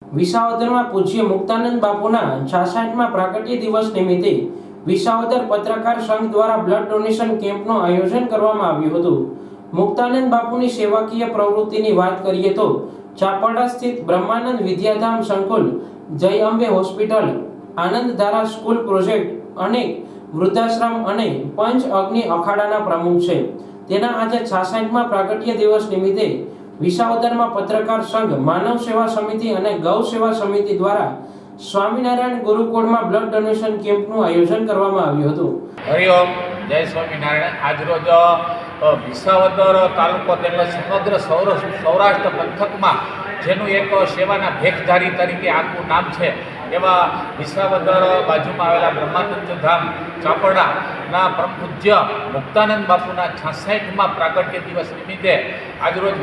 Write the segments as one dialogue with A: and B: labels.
A: વિસાવદરમાં પૂજ્ય મુક્તાનંદ બાપુના 66મા પ્રાગટ્ય દિવસ નિમિત્તે વિસાવદર પત્રકાર સંઘ દ્વારા બ્લડ ડોનેશન કેમ્પનું આયોજન કરવામાં આવ્યું હતું। મુક્તાનંદ બાપુની સેવાકીય પ્રવૃત્તિની વાત કરીએ તો ચાપરડા સ્થિત બ્રહ્માનંદ વિદ્યાધામ સંકુલ, જય અંબે હોસ્પિટલ, આનંદ ધારા સ્કૂલ પ્રોજેક્ટ, અનેક વૃદ્ધાશ્રમ અને પંચ અગ્નિ અખાડાના પ્રમુખ છે। તેના આજે 66મા પ્રાગટ્ય દિવસ નિમિત્તે વિસાવદરમાં પત્રકાર સંઘ, માનવ સેવા સમિતિ અને ગૌ સેવા સમિતિ દ્વારા સ્વામિનારાયણ ગુરુકુળમાં બ્લડ ડોનેશન કેમ્પનું આયોજન કરવામાં આવ્યું હતું।
B: હરિઓમ, જય સ્વામિનારાયણ। આજરોજ વિસાવદર તાલુકો તેમજ સમગ્ર સૌરાષ્ટ્ર પંથકમાં જેનું એક સેવાના ભેખધારી તરીકે આખું નામ છે એવા વિસાવદર બાજુમાં આવેલા બ્રહ્માનંદ ધામ ચાપરડાના પરમ પૂજ્ય મુક્તાનંદ બાપુના 66મા પ્રાગટ્ય દિવસ નિમિત્તે આજરોજ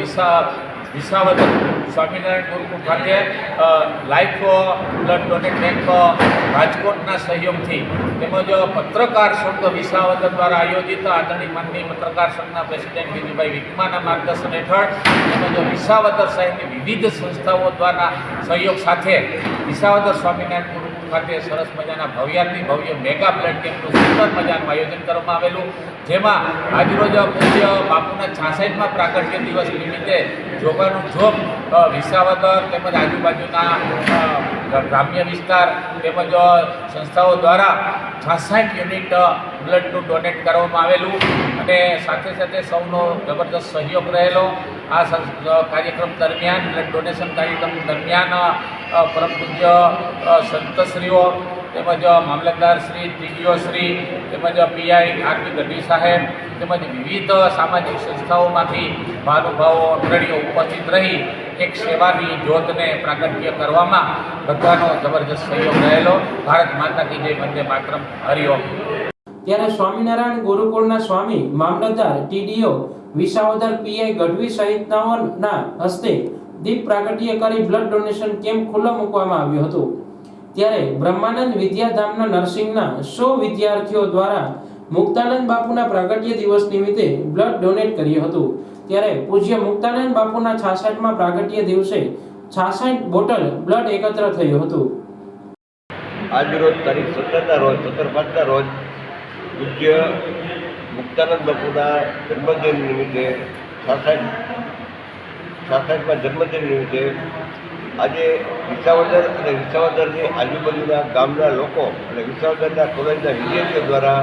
B: વિસાવદર સ્વામિનારાયણ ગુરુકુળ ખાતે લાઈફ બ્લડ ડોનેટ બેંક રાજકોટના સહયોગથી તેમજ પત્રકાર સંઘ વિસાવદર દ્વારા આયોજિત આદરણીય માનનીય પત્રકાર સંઘના પ્રેસિડેન્ટ વિજયભાઈ વિકમાના માર્ગદર્શન હેઠળ તેમજ વિસાવદર શહેરની વિવિધ સંસ્થાઓ દ્વારા સહયોગ સાથે વિસાવદર સ્વામિનારાયણ ગુરુકુળ ખાતે સરસ મજાના ભવ્ય મેગા બ્લડ કેમ્પનું સુંદર મજાનું આયોજન કરવામાં આવેલું, જેમાં આજરોજ પૂજ્ય બાપુના 66મા પ્રાગટ્ય દિવસ નિમિત્તે જોગાનું જોગ વિસાવદર તેમજ આજુબાજુના ગ્રામ્ય વિસ્તાર તેમજ સંસ્થાઓ દ્વારા 66 યુનિટ બ્લડનું ડોનેટ કરવામાં આવેલું અને સાથે સાથે સૌનો જબરદસ્ત સહયોગ રહેલો। આ કાર્યક્રમ દરમિયાન, બ્લડ ડોનેશન કાર્યક્રમ દરમિયાન પરમ પૂજ્ય સંતશ્રીઓ તેમજ મામલતદાર શ્રી, ટીડીઓ શ્રી તેમજ પીઆઈ આરપી ગઢવી સાહેબ તેમજ વિવિધ સામાજિક સંસ્થાઓમાંથી મહાનુભાવો અગ્રણીઓ ઉપસ્થિત રહી એક સેવાની જ્યોતને પ્રાગટ્ય કરવામાં બધાનો જબરદસ્ત સહયોગ રહેલો। ભારત માતા કી જય, વંદે માતરમ। હરિઓમ।
A: ત્યારે સ્વામિનારાયણ ગુરુકુળના સ્વામી, મામલતદાર, ટીડીઓ વિસાવદર, પીઆઈ ગઢવી સહિતનાઓના હસ્તે દીપ પ્રાગટ્ય કરી બ્લડ ડોનેશન કેમ્પ ખુલ્લો મૂકવામાં આવ્યો હતો। ત્યારે બ્રહ્માનંદ વિદ્યાધામના નર્સિંગના 100 વિદ્યાર્થીઓ દ્વારા મુક્તાનંદ બાપુના પ્રાગટ્ય દિવસ નિમિત્તે બ્લડ ડોનેટ કર્યું હતું। ત્યારે પૂજ્ય મુક્તાનંદ બાપુના 66મા પ્રાગટ્ય દિવસે 66 બોટલ બ્લડ એકત્ર થયું હતું।
C: આજરોજ તારીખ 17ના રોજ 17/5ના રોજ પૂજ્ય મુક્તાનંદ બાપુના જન્મદિન નિમિત્તે 66મા જન્મદિન નિમિત્તે આજે વિસાવદર અને વિસાવદરની આજુબાજુના ગામના લોકો અને વિસાવદરના કોલેજના વિદ્યાર્થીઓ દ્વારા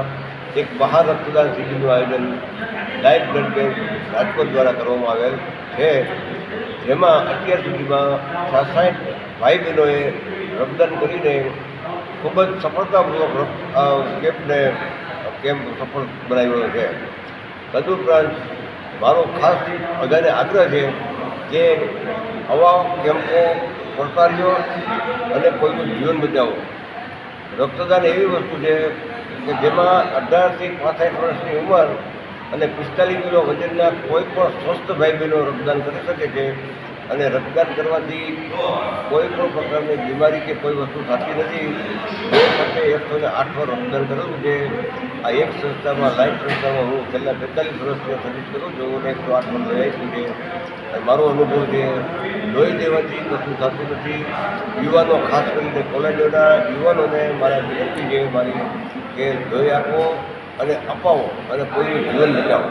C: એક મહા રક્તદાન શિબિરનું આયોજન લાઈફ બ્લડ બેંક રાજકોટ દ્વારા કરવામાં આવેલ છે, જેમાં અત્યાર સુધીમાં 66 ભાઈ બહેનોએ રક્તદાન કરીને ખૂબ જ સફળતાપૂર્વક કેમ્પ સફળ બનાવ્યો છે। તદુપરાંત મારો ખાસ બધાને આગ્રહ છે કે આવા કેમ્પો કરતા રહ્યો અને કોઈનું જીવન બચાવો। રક્તદાન એવી વસ્તુ છે કે જેમાં 18થી 65 વર્ષની ઉંમર અને 45 કિલો વજનના કોઈ પણ સ્વસ્થ ભાઈ બહેનો રક્તદાન કરી શકે છે અને રક્તદાન કરવાથી કોઈ પણ પ્રકારની બીમારી કે કોઈ વસ્તુ થતી નથી। એ સાથે 108 વાર રક્તદાન કરેલું છે। આ એક સંસ્થામાં, લાઈફ સંસ્થામાં હું છેલ્લા 45 વર્ષથી સર્વિસ કરું છું અને 108 વાર લઈ આપ્યું છે। મારો અનુભવ છે, લોહી દેવાથી કશું થતું નથી। યુવાનો, ખાસ કરીને કોલેજોના યુવાનોને મારા વિનંતી છે મારી કે લોહી આપો અને અપાવો અને કોઈનું જીવન બચાવો।